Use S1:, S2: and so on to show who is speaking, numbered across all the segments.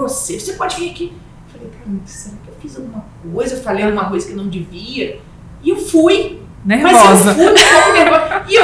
S1: você pode vir aqui. Eu falei, cara, será que eu fiz alguma coisa? Eu falei alguma coisa que não devia? E eu fui.
S2: Nervosa.
S1: Mas eu fui um pouco nervosa. E eu...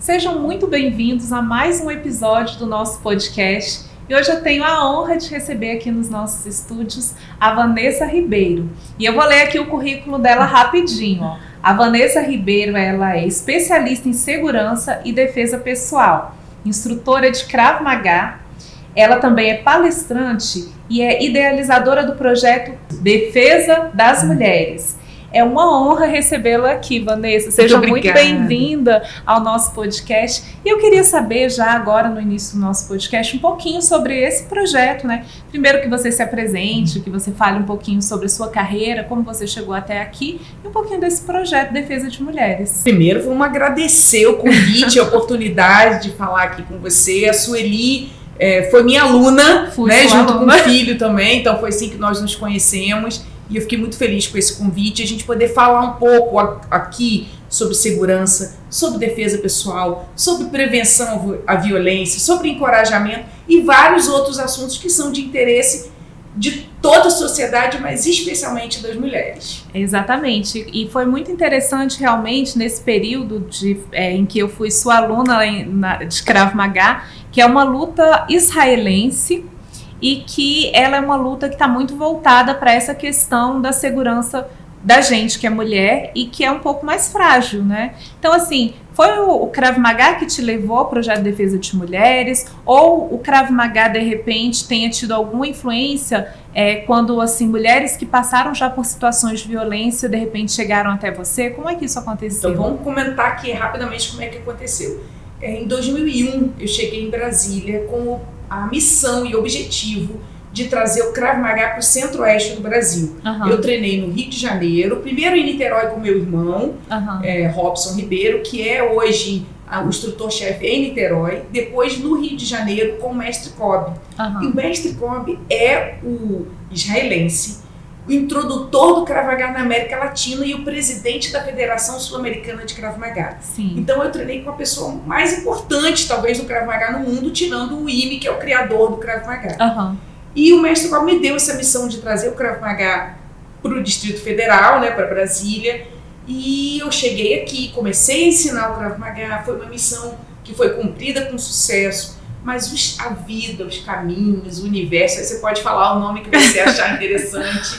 S2: Sejam muito bem-vindos a mais um episódio do nosso podcast. E hoje eu tenho a honra de receber aqui nos nossos estúdios a Vanessa Ribeiro. E eu vou ler aqui o currículo dela rapidinho. Ó. A Vanessa Ribeiro, ela é especialista em segurança e defesa pessoal, instrutora de Krav Maga. Ela também é palestrante e é idealizadora do projeto Defesa das Mulheres. É uma honra recebê-la aqui, Vanessa. Seja muito bem-vinda ao nosso podcast. E eu queria saber, já agora no início do nosso podcast, um pouquinho sobre esse projeto, né? Primeiro que você se apresente, que você fale um pouquinho sobre a sua carreira, como você chegou até aqui, e um pouquinho desse projeto Defesa de Mulheres.
S1: Primeiro, vamos agradecer o convite, a oportunidade de falar aqui com você. A Sueli foi minha aluna, né? Junto com o filho também, então foi assim que nós nos conhecemos. E eu fiquei muito feliz com esse convite, a gente poder falar um pouco aqui sobre segurança, sobre defesa pessoal, sobre prevenção à violência, sobre encorajamento e vários outros assuntos que são de interesse de toda a sociedade, mas especialmente das mulheres.
S2: Exatamente, e foi muito interessante realmente nesse período em que eu fui sua aluna de Krav Maga, que é uma luta israelense, e que ela é uma luta que está muito voltada para essa questão da segurança da gente, que é mulher, e que é um pouco mais frágil, né? Então, assim, foi o Krav Maga que te levou ao projeto de defesa de mulheres, ou o Krav Maga, de repente, tenha tido alguma influência quando, assim, mulheres que passaram já por situações de violência, de repente, chegaram até você? Como é que isso aconteceu?
S1: Então, vamos comentar aqui rapidamente como é que aconteceu. Em 2001, eu cheguei em Brasília com a missão e objetivo de trazer o Krav Maga para o centro-oeste do Brasil. Uhum. Eu treinei no Rio de Janeiro, primeiro em Niterói com meu irmão, Robson Ribeiro, que é hoje o instrutor-chefe em Niterói, depois no Rio de Janeiro com o Mestre Kobe. Uhum. E o Mestre Kobe é o israelense, o introdutor do Krav Maga na América Latina e o presidente da Federação Sul-Americana de Krav Maga.
S2: Sim.
S1: Então eu treinei com a pessoa mais importante, talvez, do Krav Maga no mundo, tirando o IME, que é o criador do Krav Maga. Uhum. E o mestre Kobe me deu essa missão de trazer o Krav Maga para o Distrito Federal, né, para Brasília, e eu cheguei aqui, comecei a ensinar o Krav Maga, foi uma missão que foi cumprida com sucesso, mas a vida, os caminhos, o universo, aí você pode falar o nome que você achar interessante,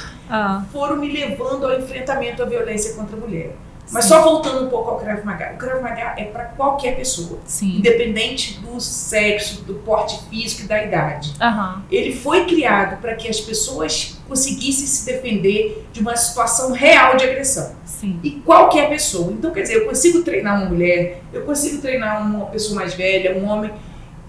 S1: foram me levando ao enfrentamento à violência contra a mulher. Mas só voltando um pouco ao Krav Maga. O Krav Maga é para qualquer pessoa, independente do sexo, do porte físico e da idade. Uhum. Ele foi criado para que as pessoas conseguissem se defender de uma situação real de agressão. Sim. E qualquer pessoa. Então, quer dizer, eu consigo treinar uma mulher, eu consigo treinar uma pessoa mais velha, um homem.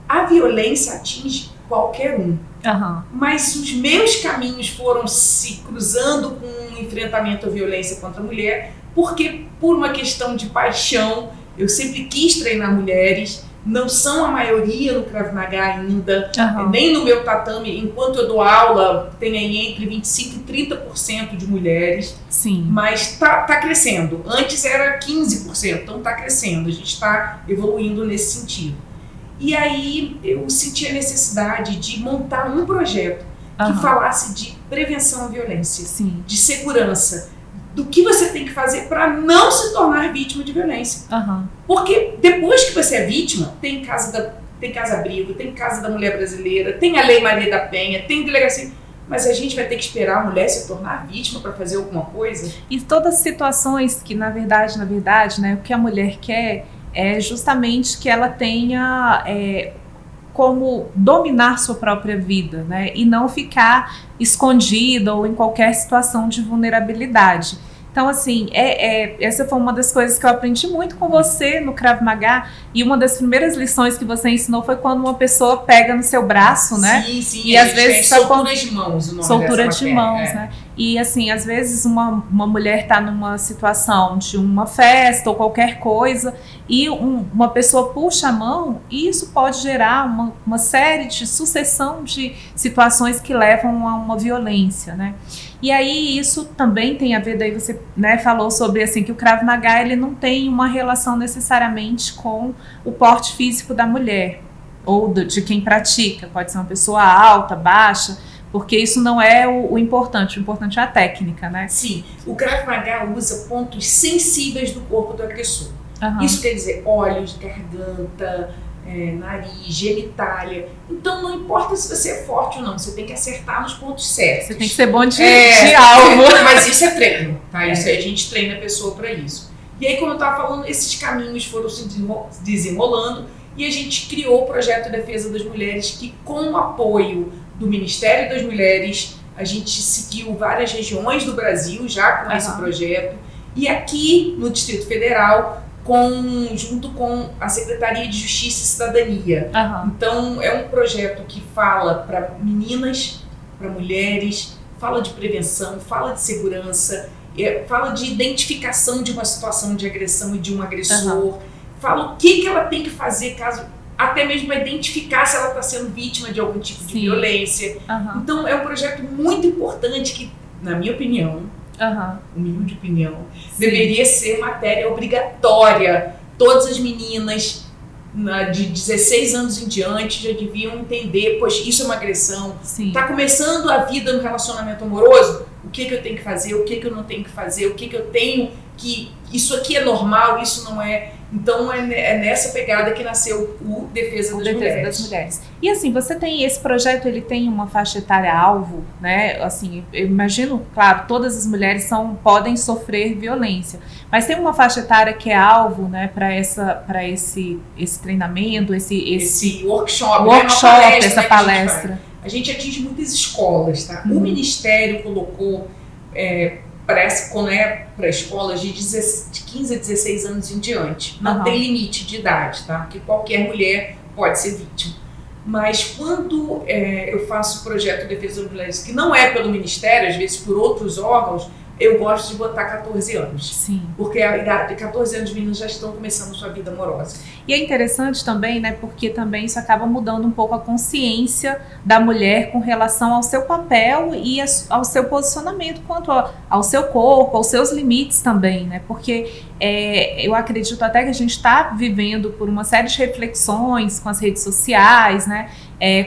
S1: A violência atinge qualquer um. Uhum. Mas os meus caminhos foram se cruzando com um enfrentamento à violência contra a mulher, porque por uma questão de paixão, eu sempre quis treinar mulheres, não são a maioria no Krav Maga ainda, nem no meu tatame, enquanto eu dou aula, tem aí entre 25% e 30% de mulheres. Sim. Mas tá crescendo, antes era 15%, então tá crescendo, a gente está evoluindo nesse sentido. E aí eu senti a necessidade de montar um projeto que falasse de prevenção à violência, de segurança, do que você tem que fazer para não se tornar vítima de violência. Porque depois que você é vítima, tem casa-abrigo, tem Casa da Mulher Brasileira, tem a Lei Maria da Penha, tem delegacia, mas a gente vai ter que esperar a mulher se tornar vítima para fazer alguma coisa?
S2: E todas as situações que, na verdade, né, o que a mulher quer é justamente que ela tenha como dominar sua própria vida, né? E não ficar escondida ou em qualquer situação de vulnerabilidade. Então, assim, essa foi uma das coisas que eu aprendi muito com você no Krav Maga, e uma das primeiras lições que você ensinou foi quando uma pessoa pega no seu braço, né?
S1: Sim,
S2: e às vezes
S1: soltura de mãos, o nome
S2: soltura de mãos, né? E assim, às vezes uma mulher está numa situação de uma festa ou qualquer coisa e uma pessoa puxa a mão, e isso pode gerar uma série de sucessão de situações que levam a uma violência, né? E aí isso também tem a ver, daí você, né, falou sobre assim, que o Krav Maga ele não tem uma relação necessariamente com o porte físico da mulher ou de quem pratica, pode ser uma pessoa alta, baixa, porque isso não é o importante é a técnica, né?
S1: Sim, o Krav Maga usa pontos sensíveis do corpo do agressor. Isso quer dizer olhos, garganta, nariz, genitália. Então não importa se você é forte ou não, você tem que acertar nos pontos certos.
S2: Você tem que ser bom de alvo.
S1: Mas isso é treino, tá? Isso aí a gente treina a pessoa para isso. E aí, como eu estava falando, esses caminhos foram se desenrolando e a gente criou o Projeto Defesa das Mulheres, que com o apoio do Ministério das Mulheres, a gente seguiu várias regiões do Brasil já com esse projeto. E aqui no Distrito Federal, junto com a Secretaria de Justiça e Cidadania. Então, é um projeto que fala para meninas, para mulheres, fala de prevenção, fala de segurança, fala de identificação de uma situação de agressão e de um agressor, fala o que ela tem que fazer caso, até mesmo para identificar se ela está sendo vítima de algum tipo de violência. Então, é um projeto muito importante que, na minha opinião, humilde opinião, deveria ser matéria obrigatória. Todas as meninas de 16 anos em diante já deviam entender, pois isso é uma agressão. Está começando a vida no relacionamento amoroso, o que eu tenho que fazer, o que eu não tenho que fazer, o que eu tenho que... Isso aqui é normal, isso não é... Então é nessa pegada que nasceu o Defesa das Mulheres.
S2: E assim, você tem esse projeto, ele tem uma faixa etária alvo, né? Assim, eu imagino, claro, todas as mulheres podem sofrer violência, mas tem uma faixa etária que é alvo, né, para esse treinamento, esse
S1: workshop,
S2: essa palestra.
S1: A gente atinge muitas escolas, tá? O Ministério colocou quando é para escolas de 15 a 16 anos em diante. Não tem limite de idade, tá? Porque qualquer mulher pode ser vítima. Mas quando eu faço projeto de defesa das mulheres, que não é pelo Ministério, às vezes por outros órgãos, eu gosto de botar 14 anos.
S2: Sim.
S1: Porque a idade de 14 anos, os meninos já estão começando sua vida amorosa.
S2: E é interessante também, né, porque também isso acaba mudando um pouco a consciência da mulher com relação ao seu papel e ao seu posicionamento quanto ao seu corpo, aos seus limites também, né, porque eu acredito até que a gente está vivendo por uma série de reflexões com as redes sociais, né,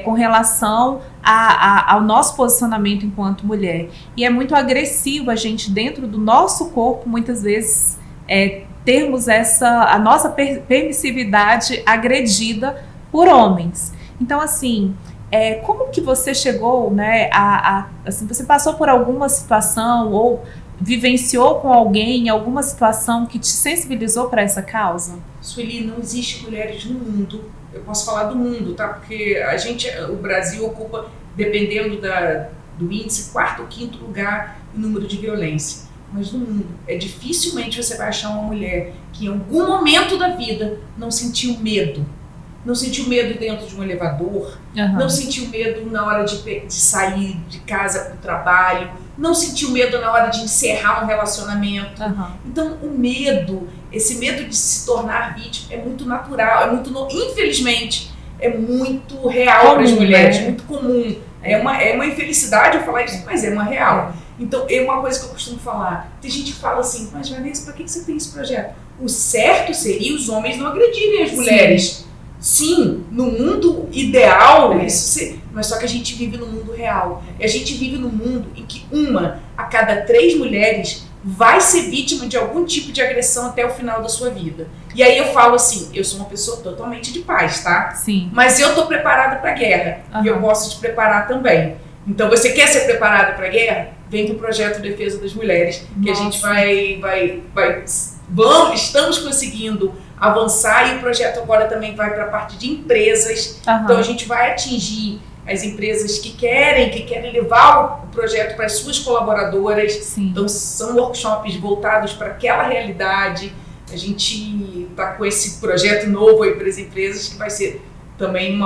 S2: com relação ao nosso posicionamento enquanto mulher. E é muito agressivo a gente, dentro do nosso corpo, muitas vezes, termos a nossa permissividade agredida por homens. Então, assim, como que você chegou, né, assim, você passou por alguma situação ou vivenciou com alguém alguma situação que te sensibilizou para essa causa?
S1: Sueli, não existe mulheres no mundo. Eu posso falar do mundo, tá? Porque o Brasil ocupa, dependendo do índice, 4º ou 5º lugar em número de violência. Mas no mundo, dificilmente você vai achar uma mulher que em algum momento da vida não sentiu medo. Não sentiu medo dentro de um elevador, não sentiu medo na hora de sair de casa para o trabalho, não sentiu medo na hora de encerrar um relacionamento. Então, o medo, esse medo de se tornar vítima é muito natural, infelizmente, é muito real para as mulheres, muito comum. É uma infelicidade eu falar isso, mas é uma real. Então, é uma coisa que eu costumo falar. Tem gente que fala assim, mas Vanessa, para que você tem esse projeto? O certo seria os homens não agredirem as mulheres. Sim, no mundo ideal, mas só que a gente vive no mundo real. E a gente vive num mundo em que 1 a cada 3 mulheres vai ser vítima de algum tipo de agressão até o final da sua vida. E aí eu falo assim, eu sou uma pessoa totalmente de paz, tá?
S2: Sim.
S1: Mas eu tô preparada para a guerra. E eu gosto de preparar também. Então, você quer ser preparada para a guerra? Vem do Projeto Defesa das Mulheres, que a gente estamos conseguindo avançar, e o projeto agora também vai para a parte de empresas. Então a gente vai atingir as empresas que querem levar o projeto para as suas colaboradoras.
S2: Sim.
S1: Então são workshops voltados para aquela realidade. A gente está com esse projeto novo aí para as empresas, que vai ser também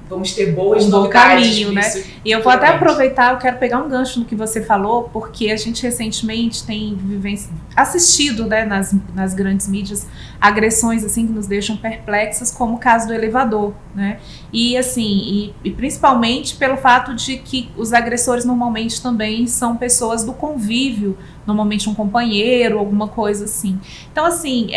S1: vamos ter boas
S2: novidades caminho, né? E eu vou até aproveitar, eu quero pegar um gancho no que você falou, porque a gente recentemente tem assistido, né, nas grandes mídias, agressões assim que nos deixam perplexas, como o caso do elevador, né? E assim, e principalmente pelo fato de que os agressores normalmente também são pessoas do convívio, normalmente um companheiro, alguma coisa assim. Então, assim,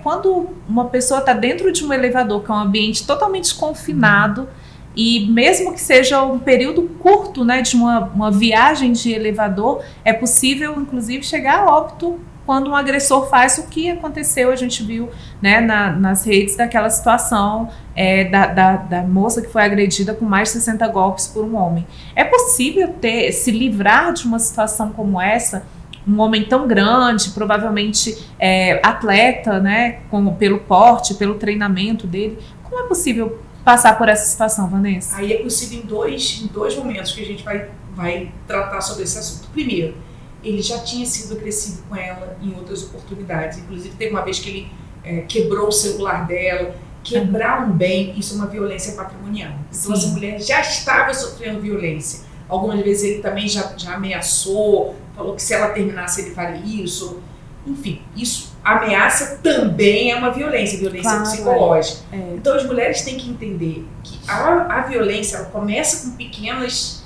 S2: quando uma pessoa está dentro de um elevador, que é um ambiente totalmente confinado, e mesmo que seja um período curto, né, de uma viagem de elevador, é possível, inclusive, chegar a óbito quando um agressor faz o que aconteceu, a gente viu, né, nas redes, daquela situação da moça que foi agredida com mais de 60 golpes por um homem. É possível se livrar de uma situação como essa? Um homem tão grande, provavelmente atleta, né, pelo porte, pelo treinamento dele. Como é possível passar por essa situação, Vanessa?
S1: Aí é possível em dois momentos que a gente vai tratar sobre esse assunto. Primeiro, ele já tinha sido agressivo com ela em outras oportunidades. Inclusive, teve uma vez que ele quebrou o celular dela. Quebrar um bem, isso é uma violência patrimonial. Então, essa mulher já estava sofrendo violência. Algumas vezes ele também já ameaçou, falou que se ela terminasse ele faria isso. Enfim, isso, ameaça também é uma violência psicológica. Então as mulheres têm que entender que a violência ela começa com pequenas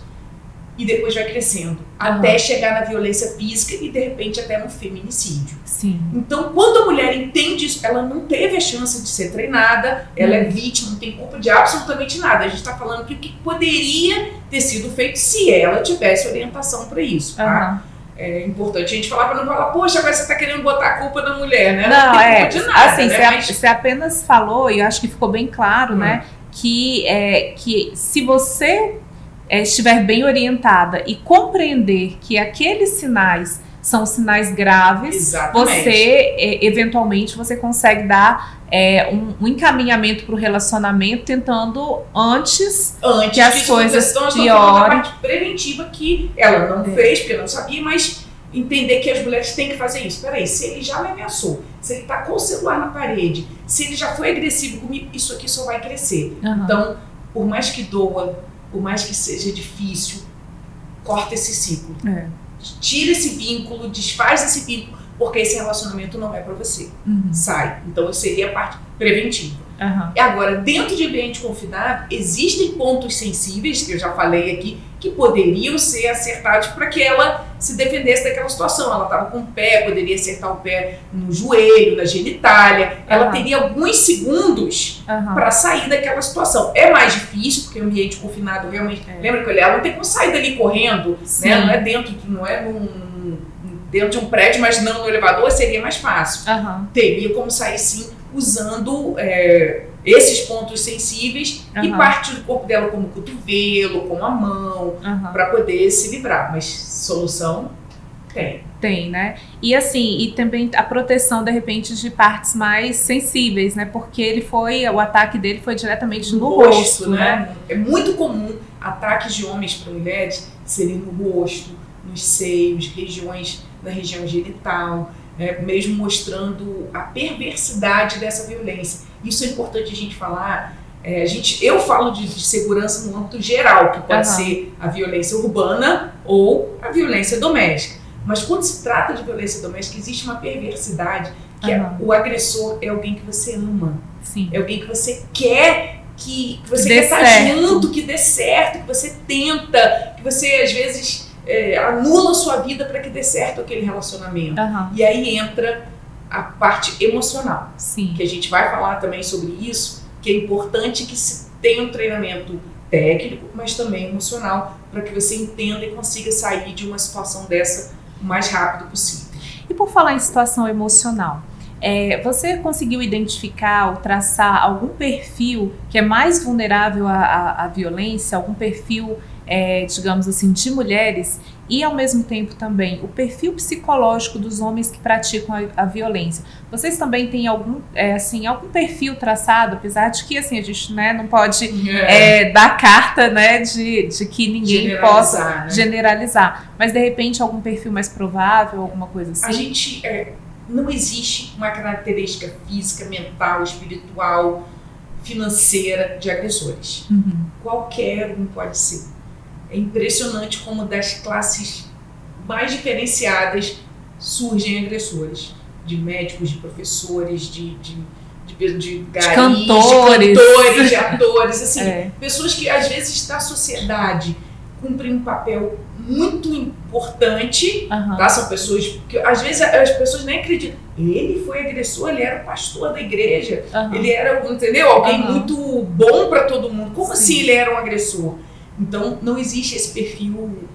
S1: e depois vai crescendo, até chegar na violência física e de repente até no feminicídio.
S2: Sim.
S1: Então quando a mulher entende isso, ela não teve a chance de ser treinada, ela é vítima, não tem culpa de absolutamente nada. A gente está falando que o que poderia ter sido feito se ela tivesse orientação para isso, tá? É importante a gente falar para não falar, poxa, agora você está querendo botar a culpa na mulher, né?
S2: Não tem culpa de nada, assim, né? Você apenas falou, e eu acho que ficou bem claro, né, que se você estiver bem orientada e compreender que aqueles sinais são sinais graves, você eventualmente você consegue dar um encaminhamento para o relacionamento, tentando antes que as coisas piorem.
S1: A parte preventiva que ela não fez, porque não sabia, mas entender que as mulheres têm que fazer isso. Peraí, se ele já me ameaçou, se ele tacou o celular na parede, se ele já foi agressivo comigo, isso aqui só vai crescer. Então, por mais que doa, por mais que seja difícil, corta esse ciclo. Tira esse vínculo, desfaz esse vínculo, porque esse relacionamento não é para você. Sai. Então, seria a parte preventiva. E agora, dentro de ambiente confinado, existem pontos sensíveis, que eu já falei aqui, que poderiam ser acertados para que ela se defendesse daquela situação. Ela estava com o pé, poderia acertar o pé no joelho, na genitália. Ela teria alguns segundos para sair daquela situação. É mais difícil, porque o ambiente confinado realmente... Lembra que ela não tem como sair dali correndo, né? Não é dentro de um prédio, mas não no elevador, seria mais fácil. Teria como sair sim usando esses pontos sensíveis e parte do corpo dela como o cotovelo, como a mão, para poder se livrar. Mas solução tem,
S2: né? E assim, e também a proteção, de repente, de partes mais sensíveis, né? Porque o ataque dele foi diretamente no rosto, né?
S1: É muito comum ataques de homens para mulheres serem no rosto, nos seios, na região genital, mesmo mostrando a perversidade dessa violência. Isso é importante a gente falar. Eu falo de segurança no âmbito geral, que pode ser a violência urbana ou a violência doméstica. Mas quando se trata de violência doméstica, existe uma perversidade, que o agressor é alguém que você ama.
S2: Sim.
S1: É alguém que você quer que você quer estar junto, que dê certo, que você tenta, que você às vezes anula a sua vida para que dê certo aquele relacionamento. E aí entra a parte emocional, que a gente vai falar também sobre isso, que é importante que se tenha um treinamento técnico, mas também emocional, para que você entenda e consiga sair de uma situação dessa o mais rápido possível.
S2: E por falar em situação emocional, você conseguiu identificar ou traçar algum perfil que é mais vulnerável à violência, algum perfil, digamos assim, de mulheres, e ao mesmo tempo também o perfil psicológico dos homens que praticam a violência? Vocês também têm algum perfil traçado, apesar de que assim, a gente, né, não pode dar carta, né, de que ninguém possa generalizar, mas de repente algum perfil mais provável, alguma coisa assim?
S1: A gente não existe uma característica física, mental, espiritual, financeira de agressores. Qualquer um pode ser. É impressionante como das classes mais diferenciadas surgem agressores. De médicos, de professores, de garis, cantores, de atores, assim, pessoas que às vezes na sociedade cumprem um papel muito importante, tá? São pessoas que às vezes as pessoas nem acreditam. Ele foi agressor, ele era pastor da igreja, ele era, entendeu? Alguém muito bom para todo mundo. Como assim ele era um agressor? Então não existe esse perfil,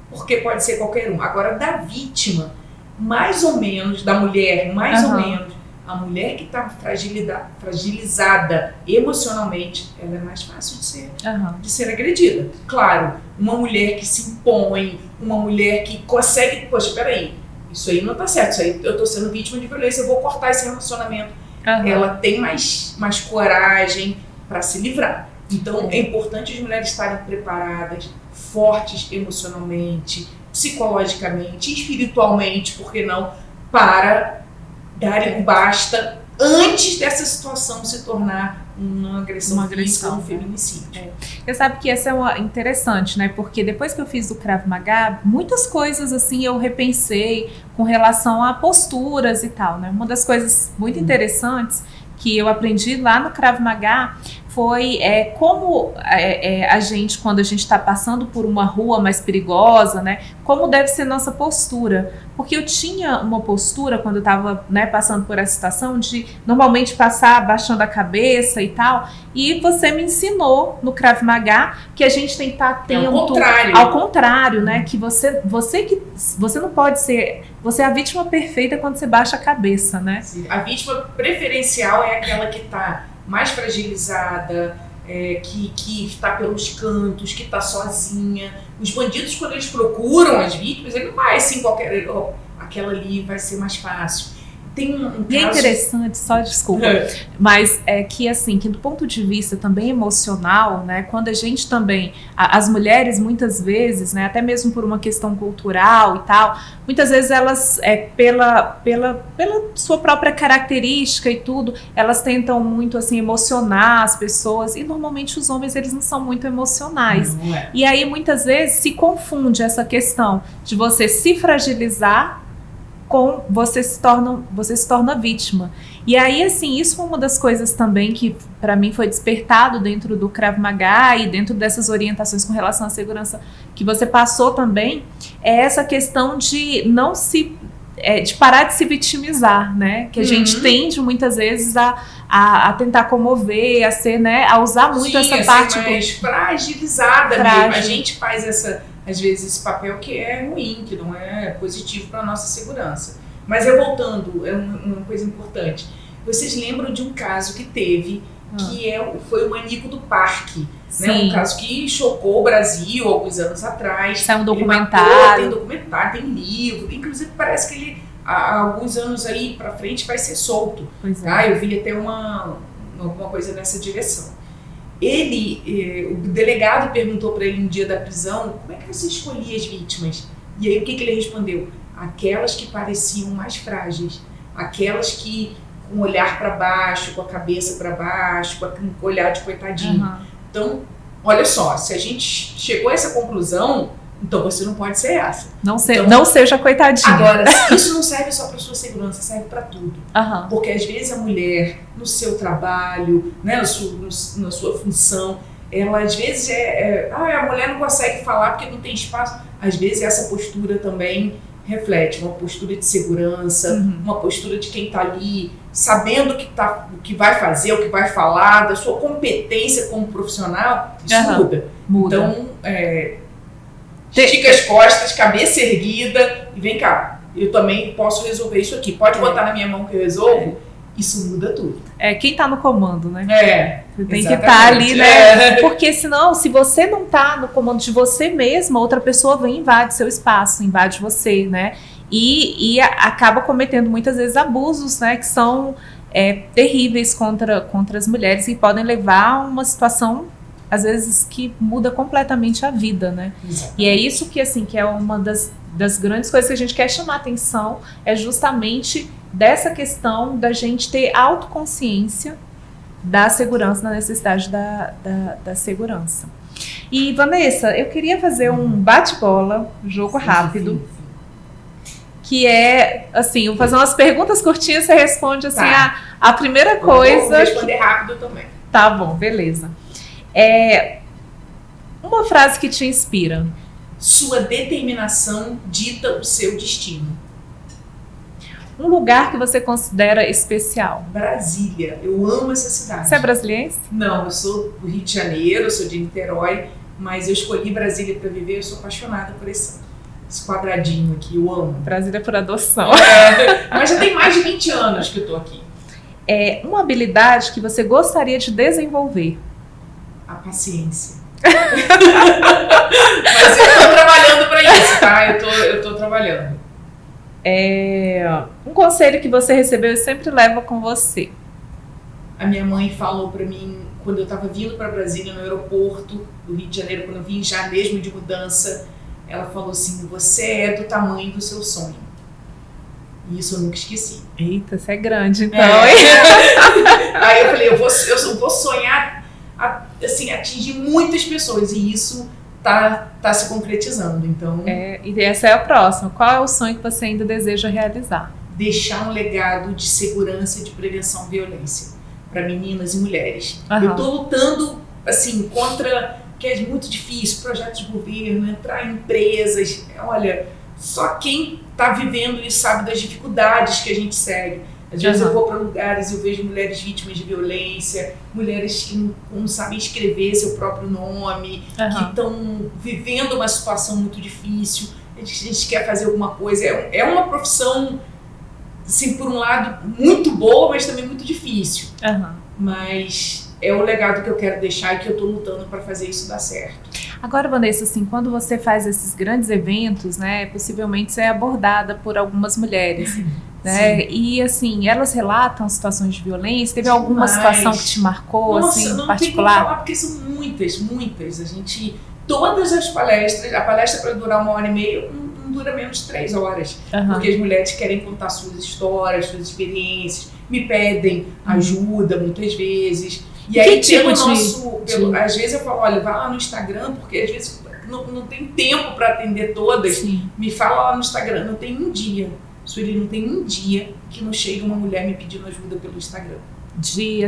S1: porque pode ser qualquer um. Agora, da vítima, mais ou menos, da mulher, mais ou menos, a mulher que está fragilizada emocionalmente, ela é mais fácil de ser agredida. Claro, uma mulher que se impõe, uma mulher que consegue, poxa, peraí, isso aí não está certo, isso aí eu estou sendo vítima de violência, eu vou cortar esse relacionamento. Ela tem mais coragem para se livrar. Então é importante as mulheres estarem preparadas, fortes emocionalmente, psicologicamente, espiritualmente, por que não, para darem um basta antes dessa situação se tornar uma agressão física, um feminicídio.
S2: Você sabe que essa é interessante, né? Porque depois que eu fiz o Krav Maga, muitas coisas assim eu repensei com relação a posturas e tal, né? Uma das coisas muito interessantes que eu aprendi lá no Krav Maga foi como a gente, quando a gente está passando por uma rua mais perigosa, né, como deve ser nossa postura. Porque eu tinha uma postura, quando eu estava, né, passando por essa situação, de normalmente passar abaixando a cabeça e tal, e você me ensinou no Krav Maga que a gente tem que estar atento ao contrário, né, que você não pode ser, você é a vítima perfeita quando você baixa a cabeça, né?
S1: Sim. A vítima preferencial é aquela que está mais fragilizada, que está pelos cantos, que está sozinha. Os bandidos, quando eles procuram as vítimas, ele não vai assim, aquela ali vai ser mais fácil. Tem um caso...
S2: E é interessante, só desculpa, mas é que assim, que do ponto de vista também emocional, né, quando a gente também, as mulheres muitas vezes, né, até mesmo por uma questão cultural e tal, muitas vezes elas, pela sua própria característica e tudo, elas tentam muito assim emocionar as pessoas, e normalmente os homens, eles não são muito emocionais. E aí muitas vezes se confunde essa questão de você se fragilizar com você se torna vítima. E aí, assim, isso foi uma das coisas também que para mim foi despertado dentro do Krav Maga e dentro dessas orientações com relação à segurança que você passou também, é essa questão de não se... de parar de se vitimizar, né? Que a gente tende muitas vezes a tentar comover, a ser, né? A usar muito essa parte
S1: mais fragilizada mesmo. A gente faz às vezes esse papel que é ruim, que não é positivo para a nossa segurança. Mas voltando, é uma coisa importante. Vocês lembram de um caso que teve, que foi o Maníaco do Parque, né? Um caso que chocou o Brasil alguns anos atrás.
S2: Isso é um documentário.
S1: Tem documentário, tem livro. Inclusive parece que ele, há alguns anos aí para frente, vai ser solto. Tá? Eu vi até alguma coisa nessa direção. O delegado perguntou para ele no dia da prisão, como é que você escolhia as vítimas? E aí o que ele respondeu? Aquelas que pareciam mais frágeis, aquelas que com o olhar para baixo, com a cabeça para baixo, com o olhar de coitadinho. Então, olha só, se a gente chegou a essa conclusão, então você não pode ser essa.
S2: Não seja coitadinha.
S1: Agora, isso não serve só para sua segurança, serve para tudo. Porque às vezes a mulher, no seu trabalho, né, na sua função, ela às vezes a mulher não consegue falar porque não tem espaço. Às vezes essa postura também reflete uma postura de segurança, uma postura de quem está ali sabendo o que vai fazer, o que vai falar, da sua competência como profissional. Isso muda. Então, estica as costas, cabeça erguida e vem cá, eu também posso resolver isso aqui. Pode botar na minha mão que eu resolvo. Isso muda tudo.
S2: Quem tá no comando, né? Você tem que estar ali, né? Porque senão, se você não tá no comando de você mesma, outra pessoa vem e invade seu espaço, invade você, né? E acaba cometendo muitas vezes abusos, né? Que são terríveis contra as mulheres e podem levar a uma situação, às vezes, que muda completamente a vida, né? Exatamente. E é isso que, assim, que é uma das grandes coisas que a gente quer chamar atenção, é justamente dessa questão da gente ter autoconsciência da segurança, na necessidade da segurança. E, Vanessa, eu queria fazer um bate-bola, jogo rápido, que é, assim, eu vou fazer umas perguntas curtinhas, você responde, assim, a primeira coisa...
S1: Vou responder rápido também.
S2: Tá bom, beleza. Uma frase que te inspira.
S1: Sua determinação dita o seu destino.
S2: Um lugar que você considera especial.
S1: Brasília. Eu amo essa cidade.
S2: Você é brasiliense?
S1: Não, eu sou do Rio de Janeiro, eu sou de Niterói, mas eu escolhi Brasília para viver, eu sou apaixonada por esse quadradinho aqui, eu amo.
S2: Brasília por adoção.
S1: Mas já tem mais de 20 anos que eu tô aqui.
S2: Uma habilidade que você gostaria de desenvolver.
S1: A paciência. Mas eu tô trabalhando para isso, tá? Eu tô trabalhando.
S2: Um conselho que você recebeu e sempre leva com você.
S1: A minha mãe falou para mim, quando eu estava vindo para Brasília, no aeroporto do Rio de Janeiro, quando eu vim já mesmo de mudança, ela falou assim, você é do tamanho do seu sonho. E isso eu nunca esqueci.
S2: Eita, você é grande, então.
S1: Aí eu falei, eu vou sonhar, assim, atingir muitas pessoas, e isso tá se concretizando, então...
S2: E essa é a próxima. Qual é o sonho que você ainda deseja realizar?
S1: Deixar um legado de segurança e de prevenção à violência para meninas e mulheres.
S2: Uhum.
S1: Eu tô lutando, assim, contra... que é muito difícil, projetos de governo, entrar em empresas. Olha, só quem está vivendo isso sabe das dificuldades que a gente segue. Às vezes eu vou para lugares e eu vejo mulheres vítimas de violência, mulheres que não sabem escrever seu próprio nome, que estão vivendo uma situação muito difícil. A gente quer fazer alguma coisa. É uma profissão, assim, por um lado, muito boa, mas também muito difícil. Mas é o legado que eu quero deixar e que eu estou lutando para fazer isso dar certo.
S2: Agora, Vanessa, assim, quando você faz esses grandes eventos, né, possivelmente você é abordada por algumas mulheres, né? E, assim, elas relatam situações de violência? Teve alguma situação que te marcou, assim, em particular?
S1: Não tem como falar, porque são muitas. A gente, todas as palestras, a palestra para durar 1h30, não dura menos de 3 horas. Porque as mulheres querem contar suas histórias, suas experiências, me pedem ajuda muitas vezes. E aí, às vezes eu falo, olha, vai lá no Instagram, porque às vezes não tem tempo para atender todas. Sim. Me fala lá no Instagram, não tem um dia, Sueli, não tem um dia que não chega uma mulher me pedindo ajuda pelo Instagram. De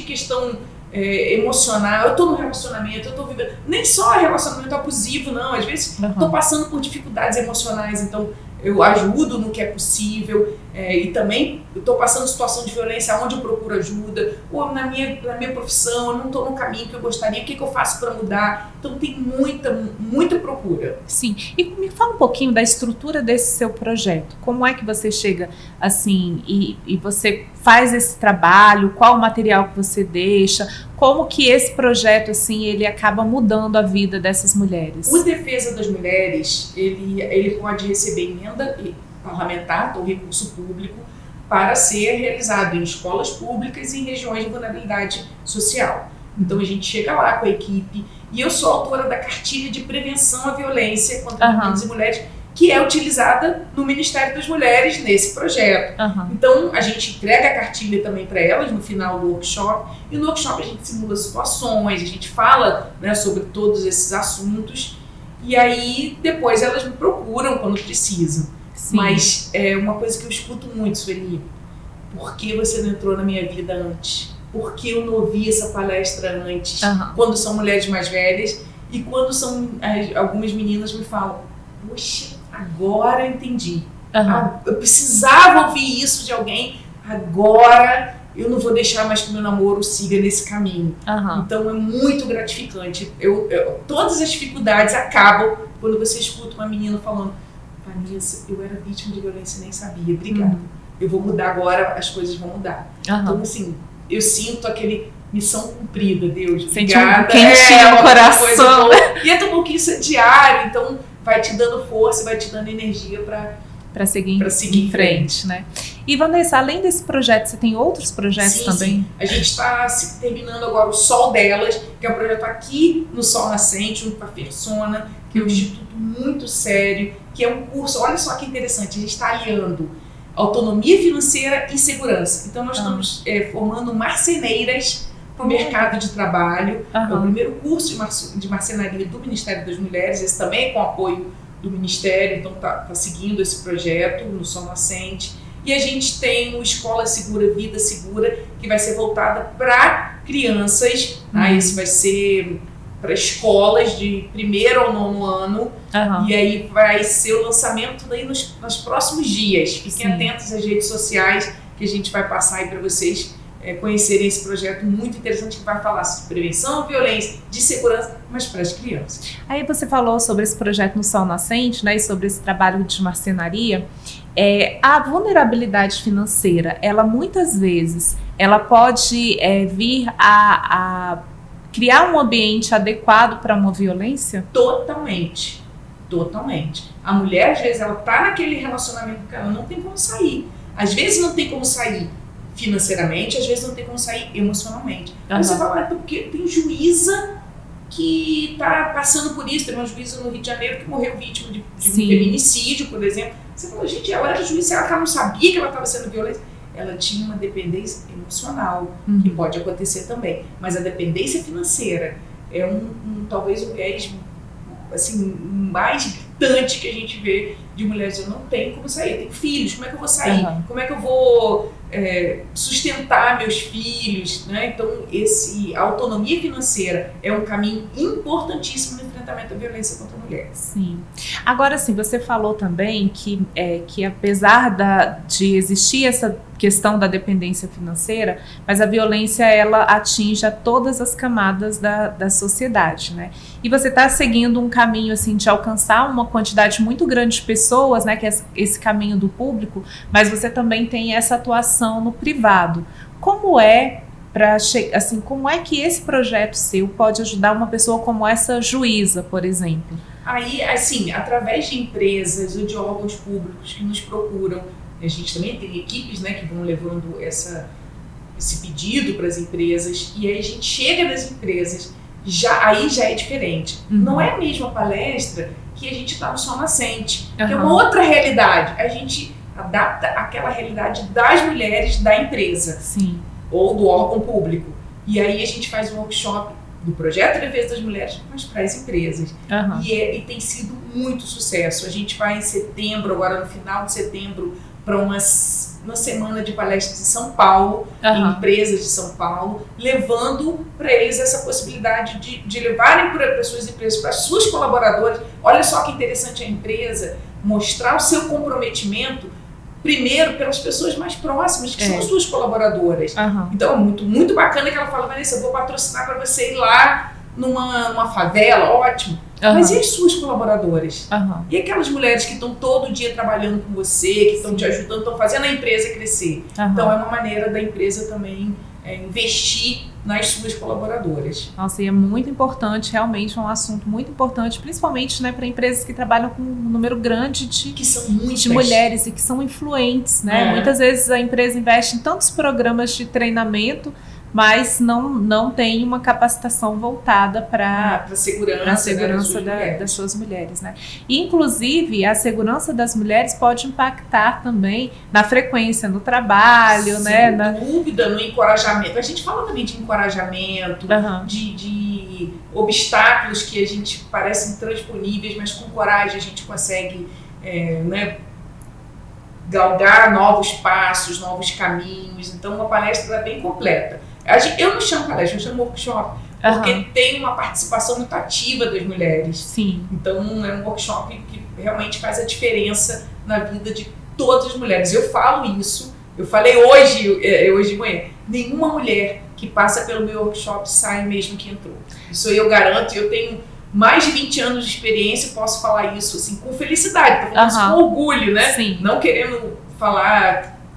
S1: questão emocional, eu tô no relacionamento, eu tô vivendo, nem só relacionamento abusivo, não, às vezes tô passando por dificuldades emocionais, então eu ajudo no que é possível, e também eu estou passando situação de violência onde eu procuro ajuda, ou na minha profissão, eu não estou no caminho que eu gostaria, o que eu faço para mudar? Então tem muita procura.
S2: Sim, e me fala um pouquinho da estrutura desse seu projeto, como é que você chega assim e você faz esse trabalho, qual o material que você deixa, como que esse projeto assim, ele acaba mudando a vida dessas mulheres?
S1: O Defesa das Mulheres, ele pode receber emenda parlamentar ou recurso público para ser realizado em escolas públicas e em regiões de vulnerabilidade social. Então a gente chega lá com a equipe, e eu sou autora da cartilha de prevenção à violência contra meninas e mulheres, que é utilizada no Ministério das Mulheres nesse projeto. Então a gente entrega a cartilha também para elas no final do workshop, e no workshop a gente simula situações, a gente fala, né, sobre todos esses assuntos, e aí depois elas me procuram quando precisam. Sim. Mas é uma coisa que eu escuto muito, Sueli, por que você não entrou na minha vida antes? Por que eu não ouvi essa palestra antes? Quando são mulheres mais velhas, e quando são algumas meninas me falam, poxa, agora eu entendi. Eu precisava ouvir isso de alguém, agora eu não vou deixar mais que o meu namoro siga nesse caminho. Então é muito gratificante. Todas as dificuldades acabam quando você escuta uma menina falando, Vanessa, eu era vítima de violência e nem sabia, obrigada. Eu vou mudar agora, as coisas vão mudar. Então, assim, eu sinto aquele missão cumprida, Deus, obrigada.
S2: Sente um quentinho no coração.
S1: E é tão bom que isso é diário, então vai te dando força, vai te dando energia para seguir em frente,
S2: né? E, Vanessa, além desse projeto, você tem outros projetos também?
S1: Sim. A gente está terminando agora o Sol Delas, que é um projeto aqui no Sol Nascente, junto com a Persona, que é um instituto muito sério, que é um curso, olha só que interessante, a gente está aliando autonomia financeira e segurança. Então, nós estamos formando marceneiras para o mercado de trabalho. É o primeiro curso de marcenaria do Ministério das Mulheres, esse também é com apoio do Ministério, então está seguindo esse projeto no Sol Nascente. E a gente tem o Escola Segura, Vida Segura, que vai ser voltada para crianças. Esse vai ser para escolas de 1º ao 9º ano. E aí vai ser o lançamento daí nos próximos dias. Fiquem atentos às redes sociais, que a gente vai passar aí para vocês conhecerem esse projeto muito interessante, que vai falar sobre prevenção, violência, de segurança, mas para as crianças.
S2: Aí você falou sobre esse projeto no Sol Nascente, né, e sobre esse trabalho de marcenaria. A vulnerabilidade financeira, ela muitas vezes, ela pode vir a criar um ambiente adequado para uma violência?
S1: Totalmente. A mulher, às vezes, ela está naquele relacionamento que ela não tem como sair. Às vezes não tem como sair financeiramente, às vezes não tem como sair emocionalmente. Você fala, porque tem juíza que está passando por isso. Tem uma juíza no Rio de Janeiro que morreu vítima de um feminicídio, por exemplo. Você fala, gente, ela era juíza, será que ela não sabia que ela estava sendo violenta? Ela tinha uma dependência emocional, que pode acontecer também. Mas a dependência financeira é talvez o viés assim, mais gritante que a gente vê de mulheres. Eu não tenho como sair, eu tenho filhos, como é que eu vou sair? Como é que eu vou sustentar meus filhos? Né? Então, a autonomia financeira é um caminho importantíssimo no enfrentamento da violência contra a mulher.
S2: Sim. Agora, sim, você falou também que apesar de existir essa questão da dependência financeira, mas a violência, ela atinge a todas as camadas da sociedade, né? E você está seguindo um caminho, assim, de alcançar uma quantidade muito grande de pessoas, né, que é esse caminho do público, mas você também tem essa atuação no privado. Como é que esse projeto seu pode ajudar uma pessoa como essa juíza, por exemplo?
S1: Aí, assim, através de empresas ou de órgãos públicos que nos procuram, a gente também tem equipes, né, que vão levando esse pedido para as empresas, e aí a gente chega nas empresas, aí já é diferente. Não é a mesma palestra que a gente está no Sol Nascente, que é uma outra realidade. A gente adapta aquela realidade das mulheres da empresa ou do órgão público. E aí a gente faz um workshop do Projeto de Defesa das Mulheres, mas para as empresas. E tem sido muito sucesso. A gente vai em setembro, agora no final de setembro, para uma semana de palestras em São Paulo, em empresas de São Paulo, levando para eles essa possibilidade de levarem para as suas empresas, para as suas colaboradoras. Olha só que interessante a empresa mostrar o seu comprometimento primeiro pelas pessoas mais próximas, que são as suas colaboradoras. Então é muito, muito bacana que ela fala, Vanessa, eu vou patrocinar para você ir lá numa favela, ótimo. Mas e as suas colaboradoras? E aquelas mulheres que estão todo dia trabalhando com você, que estão te ajudando, estão fazendo a empresa crescer? Então é uma maneira da empresa também investir nas suas colaboradoras.
S2: Nossa, e é muito importante, realmente é um assunto muito importante, principalmente, né, para empresas que trabalham com um número grande de mulheres e que são influentes, né? Muitas vezes a empresa investe em tantos programas de treinamento, mas não tem uma capacitação voltada para a segurança das suas mulheres, né? E, inclusive, a segurança das mulheres pode impactar também na frequência no trabalho, né?
S1: Sem dúvida, no encorajamento. A gente fala também de encorajamento, de obstáculos que a gente parecem intransponíveis, mas com coragem a gente consegue galgar novos passos, novos caminhos. Então, uma palestra é bem completa. Eu não chamo palestra, eu chamo workshop, porque tem uma participação muito ativa das mulheres. Então é um workshop que realmente faz a diferença na vida de todas as mulheres. Eu falo isso, eu falei hoje de manhã, nenhuma mulher que passa pelo meu workshop sai mesmo que entrou. Isso eu garanto, eu tenho mais de 20 anos de experiência e posso falar isso assim, com felicidade, tô falando isso com orgulho, né? Não querendo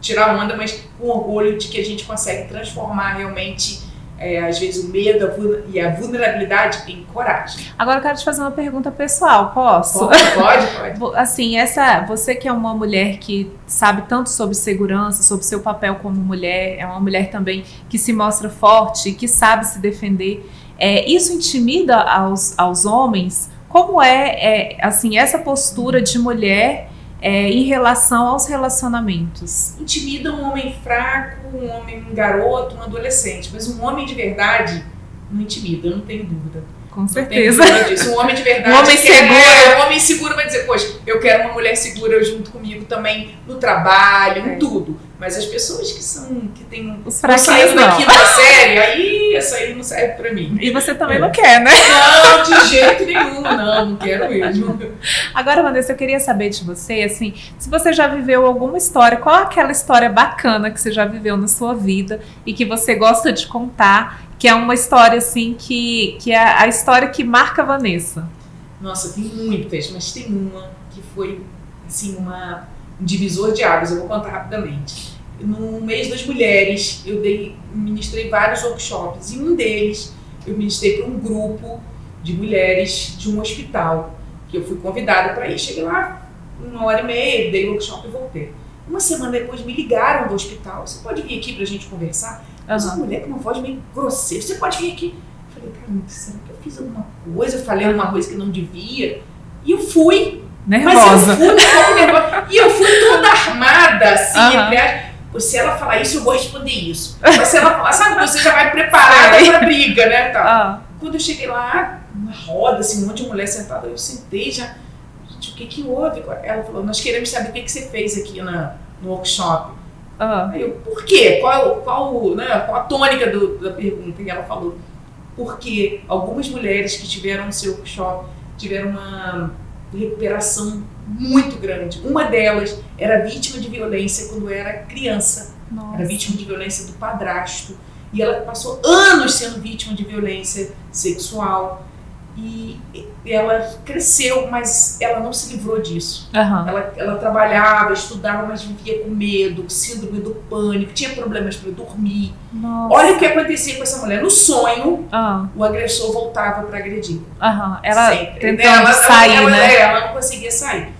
S1: tirar onda, mas com orgulho de que a gente consegue transformar realmente, às vezes, o medo e a vulnerabilidade em coragem.
S2: Agora eu quero te fazer uma pergunta pessoal, posso?
S1: Pode.
S2: Assim, você que é uma mulher que sabe tanto sobre segurança, sobre seu papel como mulher, é uma mulher também que se mostra forte, que sabe se defender, isso intimida aos homens? Como assim, essa postura de mulher em relação aos relacionamentos?
S1: Intimida um homem fraco, um garoto, um adolescente, mas um homem de verdade não intimida, eu não tenho dúvida.
S2: Com certeza.
S1: Um homem de verdade.
S2: Um homem seguro.
S1: Um homem seguro vai dizer, poxa, eu quero uma mulher segura junto comigo também no trabalho, em tudo. Mas as pessoas que têm
S2: os fraquinhos
S1: da quinta série, aí essa aí não serve pra mim.
S2: E você também não quer, né?
S1: Não, de jeito nenhum, não quero mesmo.
S2: Agora, Vanessa, eu queria saber de você, assim, se você já viveu alguma história, qual é aquela história bacana que você já viveu na sua vida e que você gosta de contar, que é uma história, assim, que é a história que marca a Vanessa?
S1: Nossa, tem muitas, mas tem uma que foi, assim, um divisor de águas, eu vou contar rapidamente. No mês das mulheres, eu ministrei vários workshops, e um deles eu ministrei para um grupo de mulheres de um hospital, que eu fui convidada para ir. Cheguei lá 1h30, dei workshop e voltei. Uma semana depois me ligaram do hospital, você pode vir aqui para a gente conversar? Essa mulher com uma voz meio grosseira, você pode vir aqui? Eu falei, caramba, será que eu fiz alguma coisa? Eu falei alguma coisa que não devia? E eu fui.
S2: Nervosa.
S1: Mas eu fui um pouco nervosa. E eu fui toda armada, assim, se ela falar isso, eu vou responder isso. Mas se ela falar, sabe, você já vai preparada pra briga, né? Tá. Quando eu cheguei lá, uma roda, assim, um monte de mulher sentada, eu sentei já. Gente, o que houve? Ela falou, nós queremos saber o que você fez aqui no workshop. Aí eu, por quê? Qual a tônica da pergunta? E ela falou, porque algumas mulheres que tiveram no seu workshop tiveram uma recuperação muito grande. Uma delas era vítima de violência quando era criança. Nossa. Era vítima de violência do padrasto. E ela passou anos sendo vítima de violência sexual. E ela cresceu, mas ela não se livrou disso. Ela trabalhava, estudava, mas vivia com medo, síndrome do pânico, tinha problemas para dormir.
S2: Nossa.
S1: Olha o que acontecia com essa mulher. No sonho, o agressor voltava para agredir.
S2: Ela
S1: sempre.
S2: tentando sair, né?
S1: Ela não conseguia sair.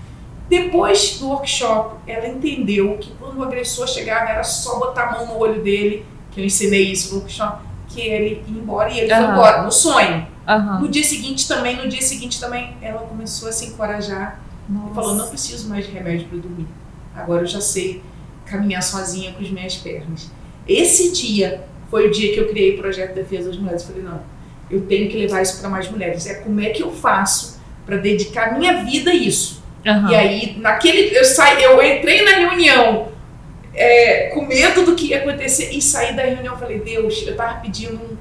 S1: Depois do workshop, ela entendeu que quando o agressor chegava, era só botar a mão no olho dele, que eu ensinei isso no workshop, que ele ia embora, e ele foi embora, no sonho. No dia seguinte também, ela começou a se encorajar. E falou, não preciso mais de remédio para dormir. Agora eu já sei caminhar sozinha com as minhas pernas. Esse dia foi o dia que eu criei o Projeto Defesa das Mulheres. Eu falei, não, eu tenho que levar isso para mais mulheres. Como é que eu faço para dedicar minha vida a isso? E aí, eu entrei na reunião com medo do que ia acontecer e saí da reunião. Falei, Deus, eu estava pedindo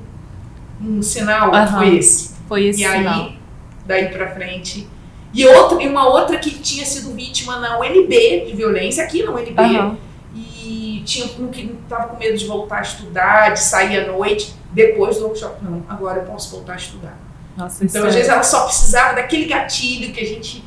S1: um sinal, foi esse.
S2: Foi esse sinal.
S1: Aí, daí pra frente. E uma outra que tinha sido vítima na UNB de violência, aqui na UNB, e tinha um que estava com medo de voltar a estudar, de sair à noite, depois do workshop. Não, agora eu posso voltar a estudar.
S2: Nossa,
S1: então, às vezes, ela só precisava daquele gatilho que a gente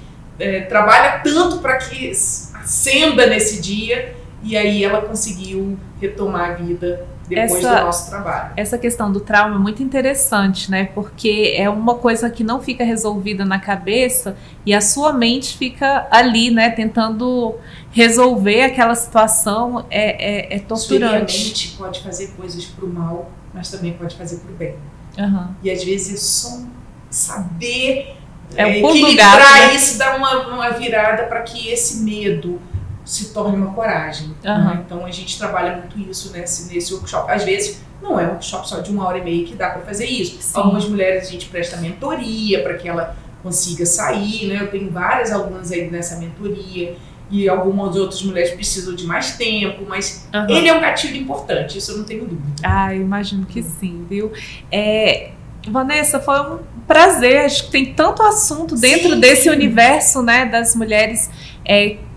S1: trabalha tanto para que acenda nesse dia, e aí ela conseguiu retomar a vida depois do nosso trabalho.
S2: Essa questão do trauma é muito interessante, né? Porque é uma coisa que não fica resolvida na cabeça e a sua mente fica ali, né? Tentando resolver aquela situação. É torturante.
S1: Sua mente pode fazer coisas pro mal, mas também pode fazer pro bem. E às vezes é só saber equilibrar isso, dar uma virada para que esse medo se torne uma coragem. Então a gente trabalha muito isso nesse workshop. Às vezes não é um workshop só de 1h30 que dá para fazer isso. Sim. Algumas mulheres a gente presta mentoria para que ela consiga sair, né? Eu tenho várias alunas aí nessa mentoria e algumas outras mulheres precisam de mais tempo, mas ele é um gatilho importante, isso eu não tenho dúvida.
S2: Eu imagino que sim, viu? Vanessa, foi um prazer, acho que tem tanto assunto dentro desse universo, né, das mulheres,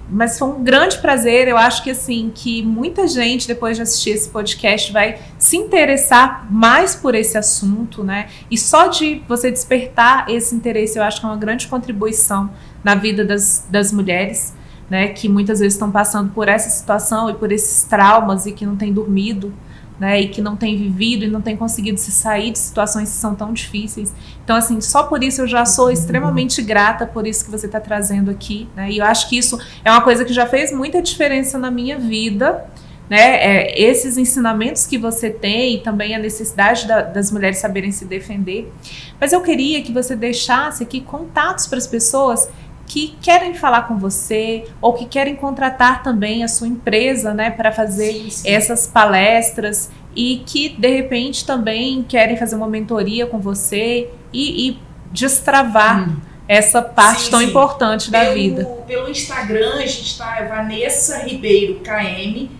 S2: mas foi um grande prazer. Eu acho que assim, que muita gente depois de assistir esse podcast vai se interessar mais por esse assunto, né, e só de você despertar esse interesse, eu acho que é uma grande contribuição na vida das mulheres, né, que muitas vezes estão passando por essa situação e por esses traumas e que não têm dormido, né, e que não tem vivido e não tem conseguido se sair de situações que são tão difíceis. Então, assim, só por isso eu já sou extremamente grata por isso que você está trazendo aqui, né, e eu acho que isso é uma coisa que já fez muita diferença na minha vida, né, esses ensinamentos que você tem e também a necessidade das mulheres saberem se defender. Mas eu queria que você deixasse aqui contatos para as pessoas que querem falar com você ou que querem contratar também a sua empresa, né, para fazer essas palestras e que, de repente, também querem fazer uma mentoria com você e destravar essa parte tão importante da vida.
S1: Pelo Instagram, a gente está Vanessa Ribeiro KM,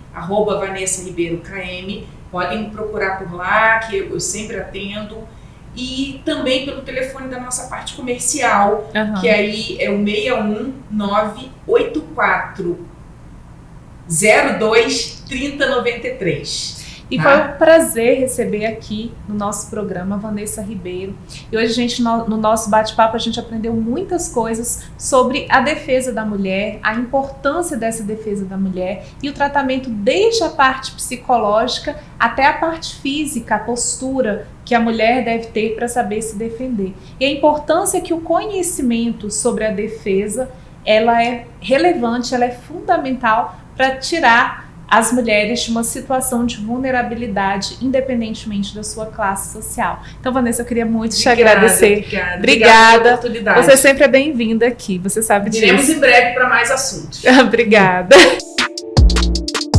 S1: @Vanessa Ribeiro KM. Podem me procurar por lá, que eu sempre atendo. E também pelo telefone da nossa parte comercial, que aí é o 61984023093.
S2: E foi um prazer receber aqui no nosso programa a Vanessa Ribeiro. E hoje, gente, no nosso bate-papo, a gente aprendeu muitas coisas sobre a defesa da mulher, a importância dessa defesa da mulher e o tratamento desde a parte psicológica até a parte física, a postura que a mulher deve ter para saber se defender. E a importância que o conhecimento sobre a defesa, ela é relevante, ela é fundamental para tirar as mulheres de uma situação de vulnerabilidade, independentemente da sua classe social. Então, Vanessa, eu queria muito te agradecer. Obrigada pela oportunidade. Você sempre é bem-vinda aqui, você sabe disso.
S1: Iremos em breve para mais assuntos.
S2: Obrigada.